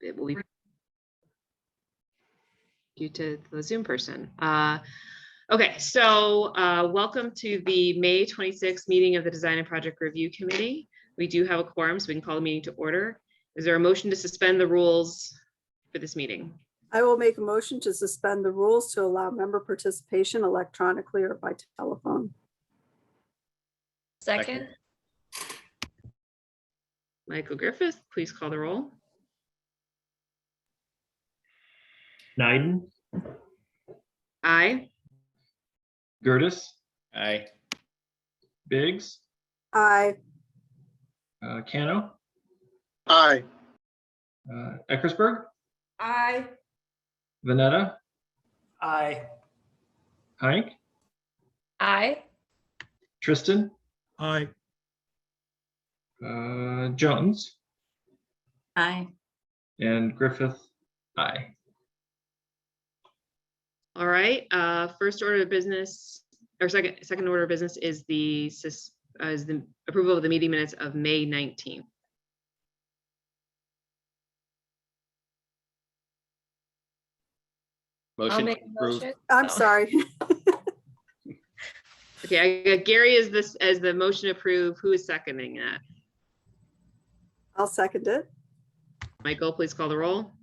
it will be due to the Zoom person. Okay, so welcome to the May 26th meeting of the Design and Project Review Committee. We do have a quorum, so we can call the meeting to order. Is there a motion to suspend the rules for this meeting? I will make a motion to suspend the rules to allow member participation electronically or by telephone. Second. Michael Griffith, please call the roll. Neiden, Aye. Gertis, Aye. Biggs, Aye. Cano, Aye. Eckersberg, Aye. Vanetta, Aye. Heinck, Aye. Tristan, Aye. Jones, Aye. and Griffith. Aye. All right, first order of business, or second order of business is the approval of the meeting minutes of May 19th. I'll make a motion. I'm sorry. Okay, I got Gary as the motion to approve. Who is seconding that? I'll second it. Michael, please call the roll.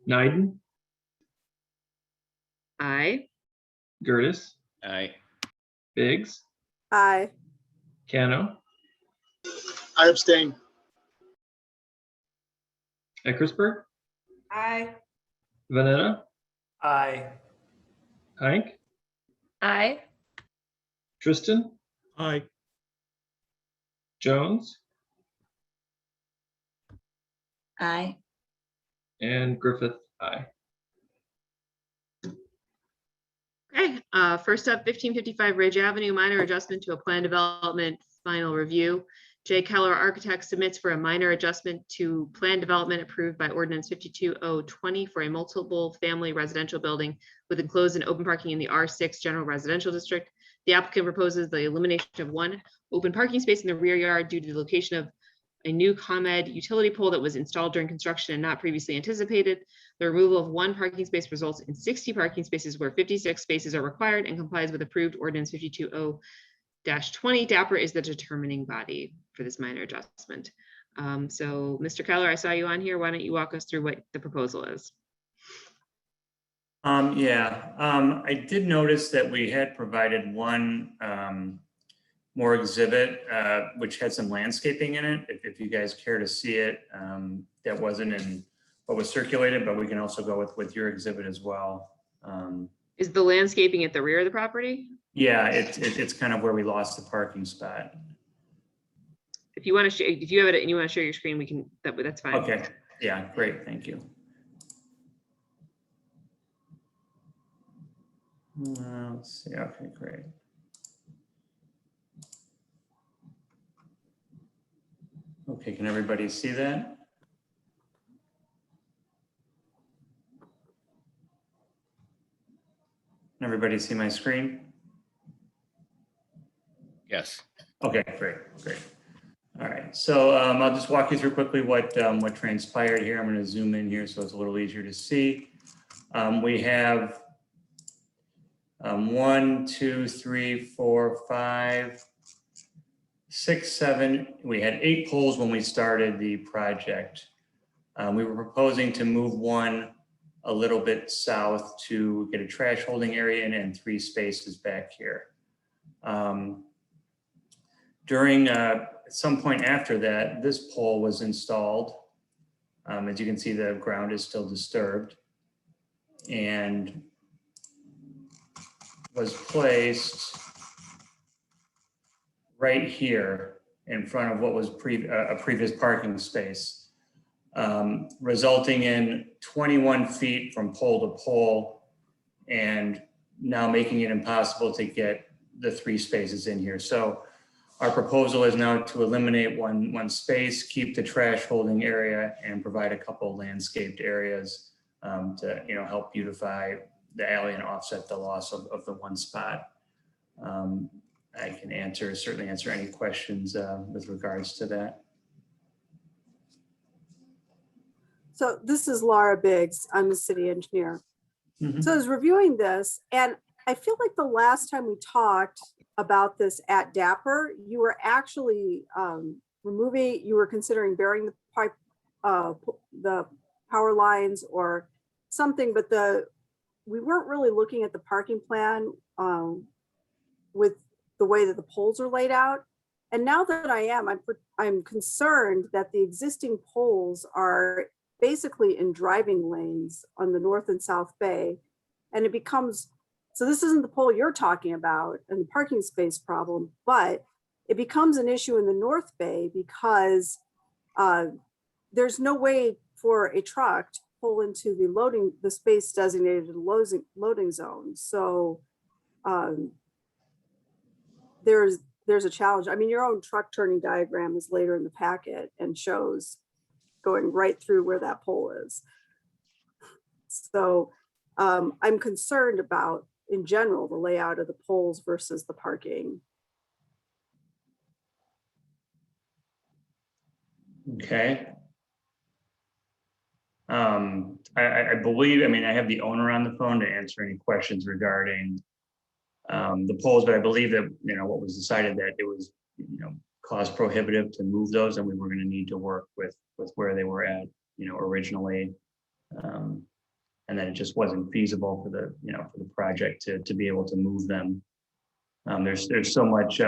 Neiden, Aye. Gertis, Aye. Biggs, Aye. Cano, I abstain. Eckersberg, Aye. Vanetta, Aye. Heinck, Aye. Tristan, Aye. Jones, Aye. and Griffith. Aye. Okay, first up, 1555 Ridge Avenue, minor adjustment to a plan development final review. J. Keller Architects submits for a minor adjustment to plan development approved by ordinance 52020 for a multiple family residential building with enclosed and open parking in the R6 general residential district. The applicant proposes the elimination of one open parking space in the rear yard due to the location of a new ComEd utility pole that was installed during construction and not previously anticipated. The removal of one parking space results in 60 parking spaces where 56 spaces are required and complies with approved ordinance 520-20. DAPR is the determining body for this minor adjustment. So Mr. Keller, I saw you on here. Why don't you walk us through what the proposal is? I did notice that we had provided one more exhibit, which had some landscaping in it. If you guys care to see it, that wasn't in what was circulated, but we can also go with your exhibit as well. Is the landscaping at the rear of the property? Yeah, it's kind of where we lost the parking spot. If you want to, if you have it and you want to share your screen, we can. That's fine. Okay. Yeah, great. Thank you. Let's see. Okay, great. Okay, can everybody see that? Can everybody see my screen? Yes. Okay, great. All right, so I'll just walk you through quickly what transpired here. I'm going to zoom in here so it's a little easier to see. We have 1, 2, 3, 4, 5, 6, 7. We had 8 poles when we started the project. We were proposing to move one a little bit south to get a trash holding area and 3 spaces back here. During at some point after that, this pole was installed. As you can see, the ground is still disturbed and was placed right here in front of what was a previous parking space, resulting in 21 feet from pole to pole and now making it impossible to get the 3 spaces in here. So our proposal is now to eliminate one space, keep the trash holding area, and provide a couple landscaped areas to help beautify the alley and offset the loss of the one spot. I can certainly answer any questions with regards to that. So this is Laura Biggs. I'm the city engineer. Mhm. So I was reviewing this, and I feel like the last time we talked about this at Dapper, you were actually you were considering burying the pipe, the power lines or something, but we weren't really looking at the parking plan with the way that the poles are laid out. And now that I'm concerned that the existing poles are basically in driving lanes on the North and South Bay. And it becomes, so this isn't the pole you're talking about and the parking space problem, but it becomes an issue in the North Bay because there's no way for a truck to pull into the space designated loading zone. So there's a challenge. I mean, your own truck turning diagram is later in the packet and shows going right through where that pole is. So I'm concerned about, in general, the layout of the poles versus the parking. Okay. I believe, I mean, I have the owner on the phone to answer any questions regarding the poles, but I believe that, what was decided that it was, cost prohibitive to move those, and we were going to need to work with where they were at, originally. And that it just wasn't feasible for the project to be able to move them. There's so much,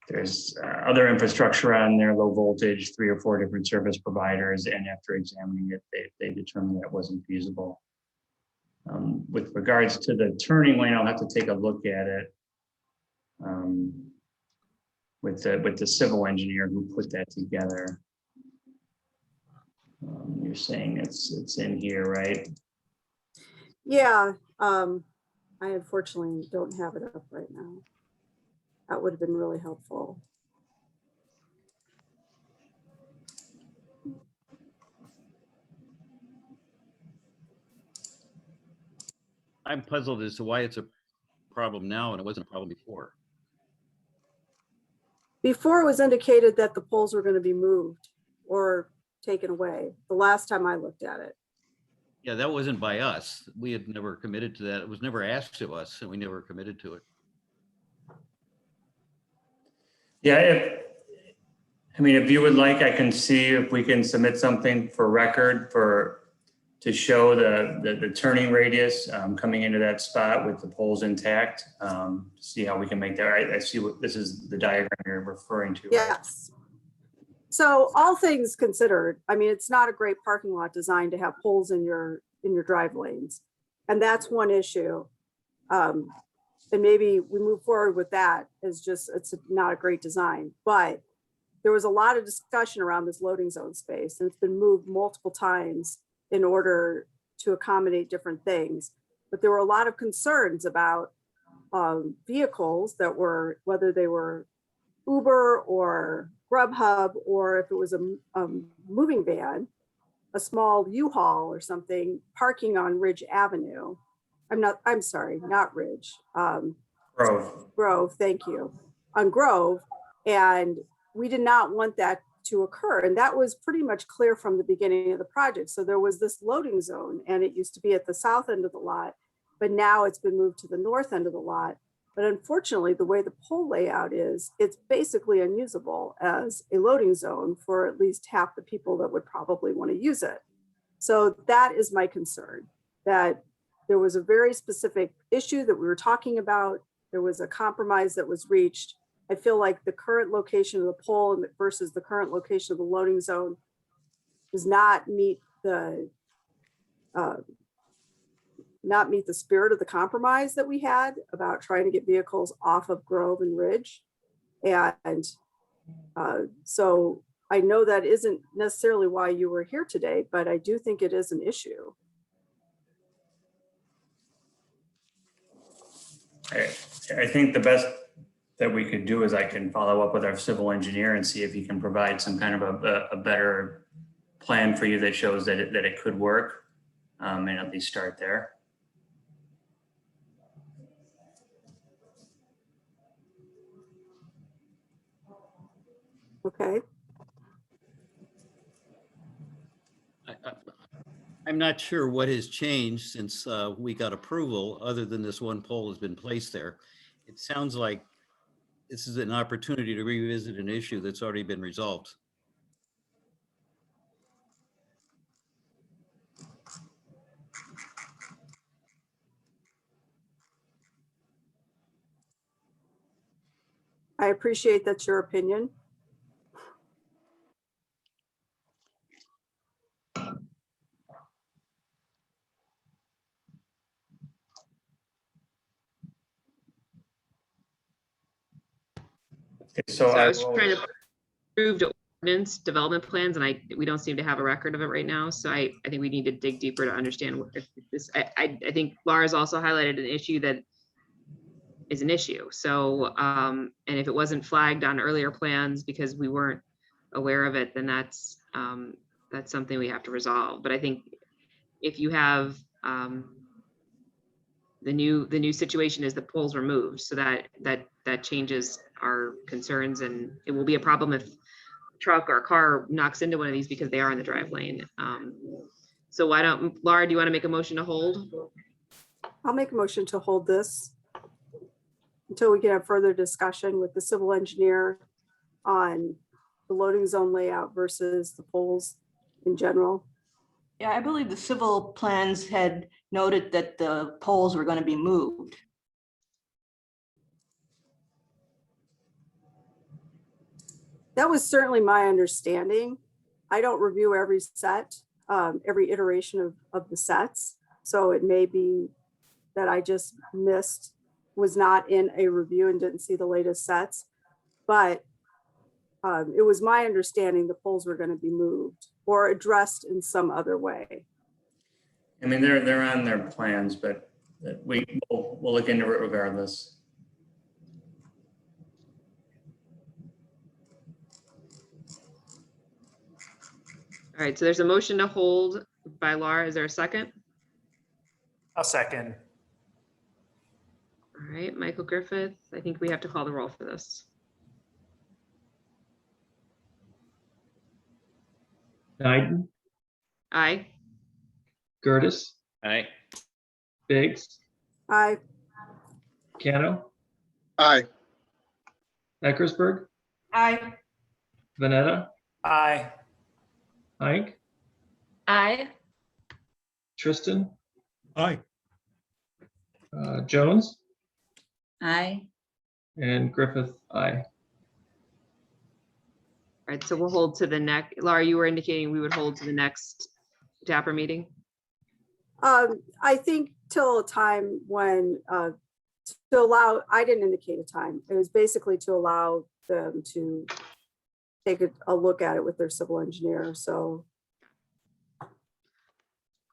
there's other infrastructure on there, low voltage, 3 or 4 different service providers, and after examining it, they determined that it wasn't feasible. With regards to the turning lane, I'll have to take a look at it with the civil engineer who put that together. You're saying it's in here, right? Yeah, I unfortunately don't have it up right now. That would have been really helpful. I'm puzzled as to why it's a problem now and it wasn't a problem before. Before it was indicated that the poles were going to be moved or taken away, the last time I looked at it. Yeah, that wasn't by us. We had never committed to that. It was never asked of us and we never committed to it. Yeah, if you would like, I can see if we can submit something for record to show the turning radius coming into that spot with the poles intact. See how we can make that. I see what this is, the diagram you're referring to. Right? Yes. So all things considered, I mean, it's not a great parking lot designed to have poles in your drive lanes. And that's one issue. And maybe we move forward with that as it's not a great design, but there was a lot of discussion around this loading zone space, and it's been moved multiple times in order to accommodate different things. But there were a lot of concerns about vehicles that were, whether they were Uber or Grubhub, or if it was a moving van, a small U-Haul or something, parking on Ridge Avenue. I'm sorry, not Ridge. Grove, thank you. On Grove. And we did not want that to occur. And that was pretty much clear from the beginning of the project. So there was this loading zone, and it used to be at the south end of the lot, but now it's been moved to the north end of the lot. But unfortunately, the way the pole layout is, it's basically unusable as a loading zone for at least half the people that would probably want to use it. So that is my concern, that there was a very specific issue that we were talking about. There was a compromise that was reached. I feel like the current location of the pole versus the current location of the loading zone does not meet the spirit of the compromise that we had about trying to get vehicles off of Grove and Ridge. And so I know that isn't necessarily why you were here today, but I do think it is an issue. I think the best that we could do is I can follow up with our civil engineer and see if he can provide some kind of a better plan for you that shows that it could work, and at least start there. Okay. I'm not sure what has changed since we got approval, other than this one pole has been placed there. It sounds like this is an opportunity to revisit an issue that's already been resolved. I appreciate that's your opinion. Okay, So I I was will- trying to approve ordinance development plans, and we don't seem to have a record of it right now. So I think we need to dig deeper to understand what if this. I think Laura's also highlighted an issue that is an issue. So and if it wasn't flagged on earlier plans because we weren't aware of it, then that's something we have to resolve. But I think if you have the new situation is the poles were moved, so that changes our concerns, and it will be a problem if a truck or a car knocks into one of these because they are in the drive lane. So why don't, Laura, do you want to make a motion to hold? I'll make a motion to hold this until we can have further discussion with the civil engineer on the loading zone layout versus the poles in general. Yeah, I believe the civil plans had noted that the poles were going to be moved. That was certainly my understanding. I don't review every set, every iteration of the sets. So it may be that I just missed, was not in a review and didn't see the latest sets. But it was my understanding the poles were going to be moved or addressed in some other way. I mean, they're on their plans, but we'll look into it regardless. All right, so there's a motion to hold by Laura. Is there a second? I'll second. All right, Michael Griffith, I think we have to call the roll for this. Nyden, Aye. Gertis, Aye. Biggs, I, Cano, Aye. Eckersberg, Aye. Vanetta, Aye. Hank, Aye. Tristan, Aye. Jones, Aye. and Griffith, aye. All right, so we'll hold to the next. Laura, you were indicating we would hold to the next TAPR meeting? I think till a time when, to allow, I didn't indicate a time. It was basically to allow them to take a look at it with their civil engineer. So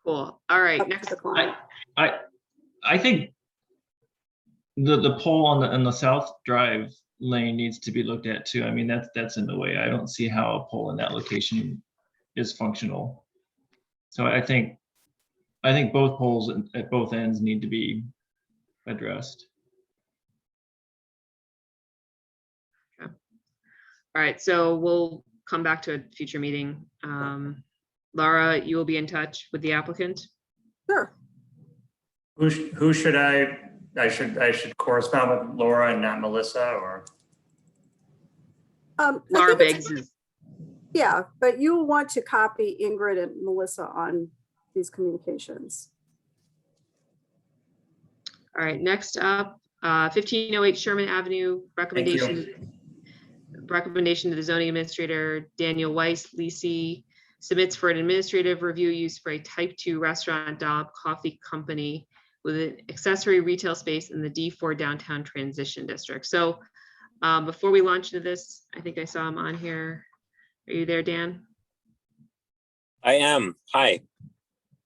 Cool. All right, up to next. the client. I think the pole on the south drive lane needs to be looked at too. I mean, that's in the way. I don't see how a pole in that location is functional. So I think both poles at both ends need to be addressed. All right, so we'll come back to a future meeting. Laura, you will be in touch with the applicant. Sure. Who should I should correspond with Laura and not Melissa, or? I Laura think it's- Biggs is, Yeah, but you will want to copy Ingrid and Melissa on these communications. all right, next up, 1508 Sherman Avenue, recommendation to the zoning administrator, Daniel Weiss, Lisi, submits for an administrative review use for a type 2 restaurant Dobb Coffee Company with an accessory retail space in the D4 downtown transition district. So before we launch into this, I think I saw him on here. Are you there, Dan? I am. Hi.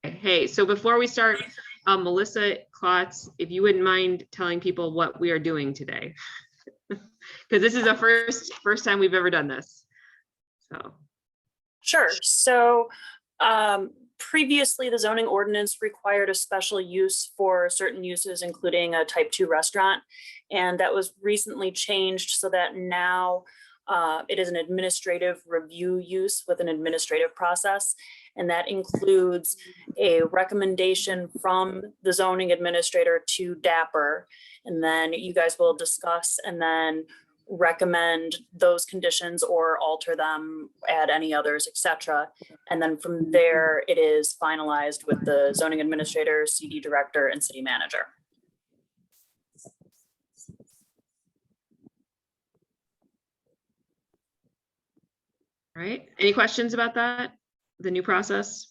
Hey, so before we start, Melissa Klotz, if you wouldn't mind telling people what we are doing today. Because this is the first time we've ever done this. So. Sure. So previously, the zoning ordinance required a special use for certain uses, including a type 2 restaurant. And that was recently changed so that now It is an administrative review use with an administrative process, and that includes a recommendation from the zoning administrator to DAPR, and then you guys will discuss and then recommend those conditions or alter them, add any others, etc. And then from there, it is finalized with the zoning administrator, CD director, and city manager. All right, any questions about that? The new process?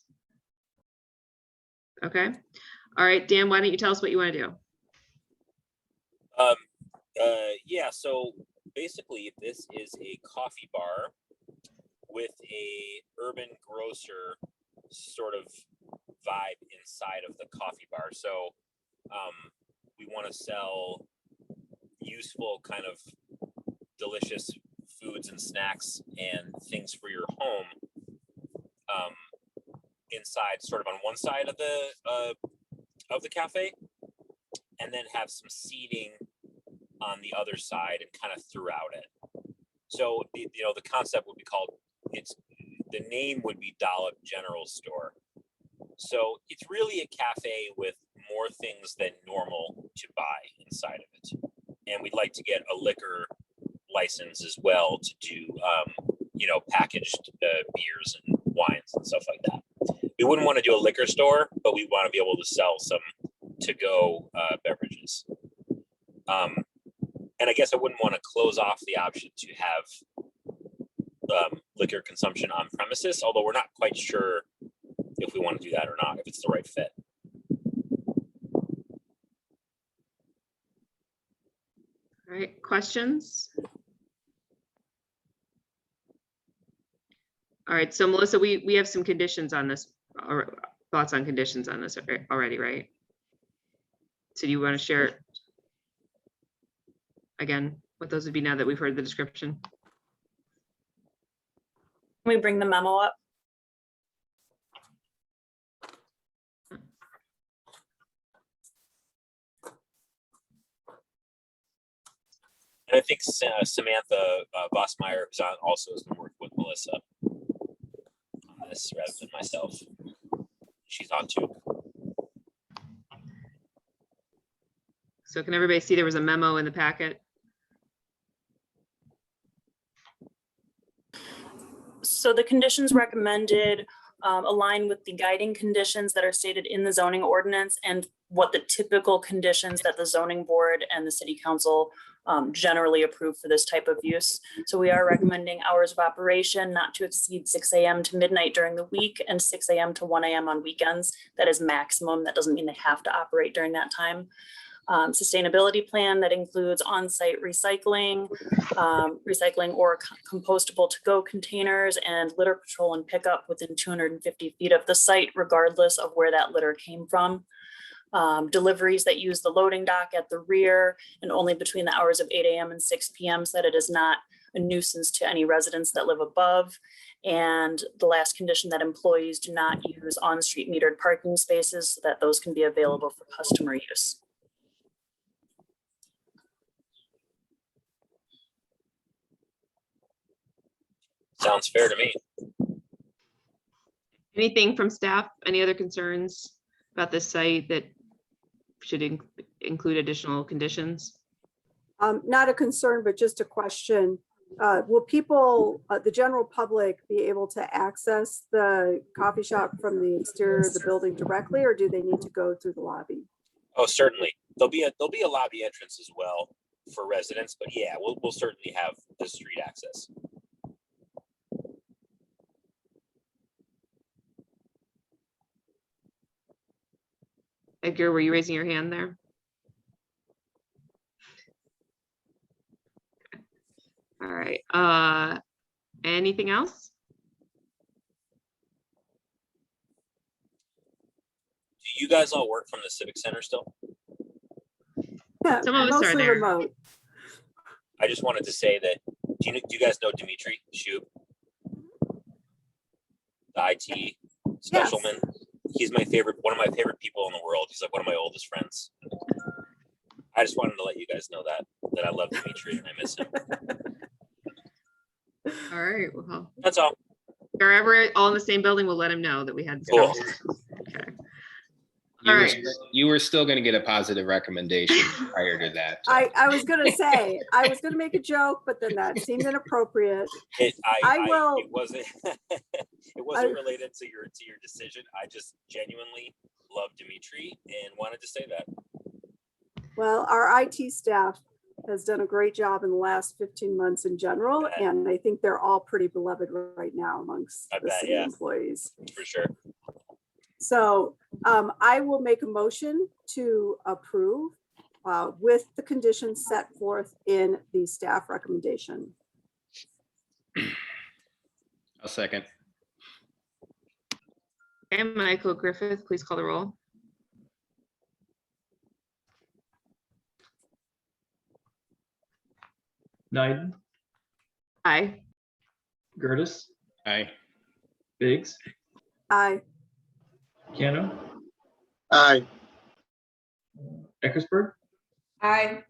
Okay, all right, Dan, why don't you tell us what you want to do? Yeah, so basically this is a coffee bar with a urban grocer sort of vibe inside of the coffee bar. So we want to sell useful kind of delicious foods and snacks and things for your home inside, sort of on one side of the cafe, and then have some seating on the other side and kind of throughout it. So the concept would be called, the name would be Dollop General Store. So it's really a cafe with more things than normal to buy inside of it. And we'd like to get a liquor license as well to do, packaged beers and wines and stuff like that. We wouldn't want to do a liquor store, but we want to be able to sell some to-go beverages. And I guess I wouldn't want to close off the option to have liquor consumption on premises, although we're not quite sure if we want to do that or not, if it's the right fit. All right, questions? All right, so Melissa, we have some conditions on this, or thoughts on conditions on this already, right? So do you want to share again what those would be now that we've heard the description? Can we bring the memo up? And I think Samantha Vossmeyer, who's on, also has been working with Melissa on this rather than myself. She's on too. So can everybody see there was a memo in the packet? So the conditions recommended align with the guiding conditions that are stated in the zoning ordinance and what the typical conditions that the zoning board and the city council generally approve for this type of use. So we are recommending hours of operation not to exceed 6 a.m. to midnight during the week and 6 a.m. to 1 a.m. on weekends. That is maximum. That doesn't mean they have to operate during that time. Sustainability plan that includes on-site recycling, recycling or compostable to-go containers, and litter patrol and pickup within 250 feet of the site, regardless of where that litter came from. Deliveries that use the loading dock at the rear and only between the hours of 8 a.m. and 6 p.m. so that it is not a nuisance to any residents that live above. And the last condition, that employees do not use on-street metered parking spaces so that those can be available for customer use. Sounds fair to me. Anything from staff? Any other concerns about this site that should include additional conditions? Not a concern, but just a question. Will people, the general public, be able to access the coffee shop from the exterior of the building directly, or do they need to go through the lobby? Oh, certainly. There'll be a lobby entrance as well for residents, but yeah, we'll certainly have the street access. Edgar, were you raising your hand there? All right. Anything else? Do you guys all work from the Civic Center still? Yeah, Some of us are mostly there. remote. I just wanted to say that, do you guys know Dimitri Shub? The IT specialman? He's one of my favorite people in the world. He's like one of my oldest friends. I just wanted to let you guys know that I love Dimitri and I miss him. All right, well, That's all. if they're ever all in the same building, we'll let them know that we had this Cool. conversation. Okay. You All were, right. you were still going to get a positive recommendation prior to that. so. I was gonna say, I was gonna make a joke, but then that seemed inappropriate. I will- It wasn't. It wasn't related to your decision. I just genuinely love Dimitri and wanted to say that. Well, our IT staff has done a great job in the last 15 months in general, Bet. and I think they're all pretty beloved right now amongst I the bet, city yeah. employees. For sure. So I will make a motion to approve with the conditions set forth in the staff recommendation. I'll second. Okay, Michael Griffith, please call the roll. Knighton, Aye. Gertis, Aye. Biggs, Aye. Cano, Aye. Eckersberg, Aye.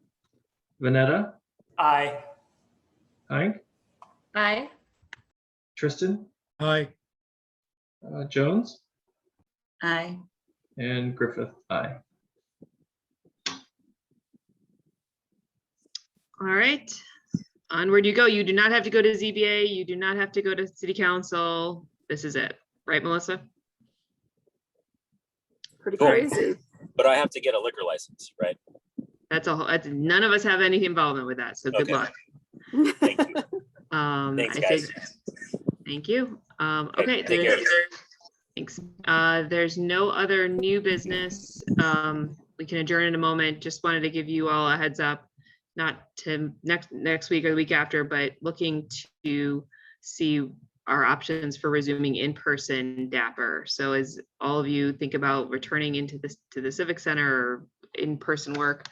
Vanetta, Aye. Hank, Aye. Tristan, Aye. Jones, Aye. and Griffith. Aye. All right. Onward you go. You do not have to go to ZBA. You do not have to go to city council. This is it. Right, Melissa? Pretty Cool. crazy. But I have to get a liquor license, right? That's all. None of us have any involvement with that. So good Okay. luck. Thank you. I Thanks, say guys. thank you. Okay. take care. Thanks. There's no other new business. We can adjourn in a moment. Just wanted to give you all a heads up, not to next week or the week after, but looking to see our options for resuming in-person Dapper. So as all of you think about returning into the Civic Center or in-person work,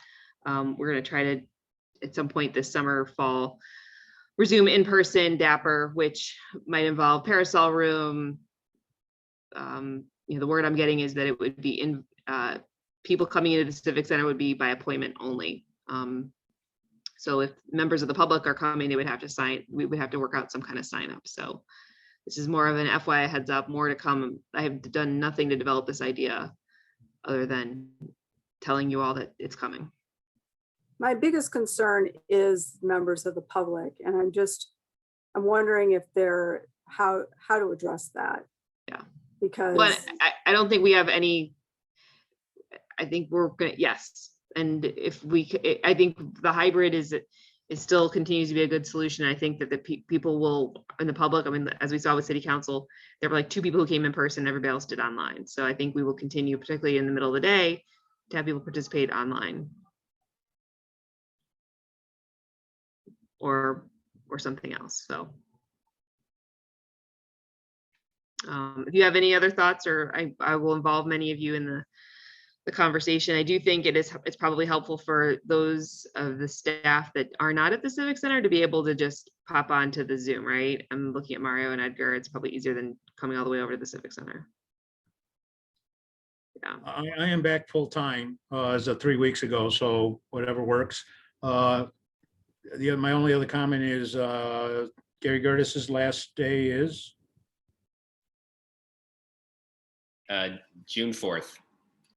we're going to try to, at some point this summer, fall, resume in-person Dapper, which might involve parasol room. The word I'm getting is that it would be in people coming into the Civic Center would be by appointment only. So if members of the public are coming, they would have to sign, we would have to work out some kind of sign up. So this is more of an FYI heads up, more to come. I have done nothing to develop this idea other than telling you all that it's coming. My biggest concern is members of the public, and I'm wondering if they're, how to address that. Yeah. Because. But I don't think we have any, I think we're gonna, yes. And if I think the hybrid is still continues to be a good solution. I think that the people will, in the public, I mean, as we saw with city council, there were like 2 people who came in person, everybody else did online. So I think we will continue, particularly in the middle of the day, to have people participate online. Or something else, so. If you have any other thoughts, or I will involve many of you in the conversation. I do think it's probably helpful for those of the staff that are not at the Civic Center to be able to just pop onto the Zoom, right? I'm looking at Mario and Edgar. It's probably easier than coming all the way over to the Civic Center. Yeah. I am back full time as of 3 weeks ago, so whatever works. My only other comment is Gary Gertis's last day is June 4th.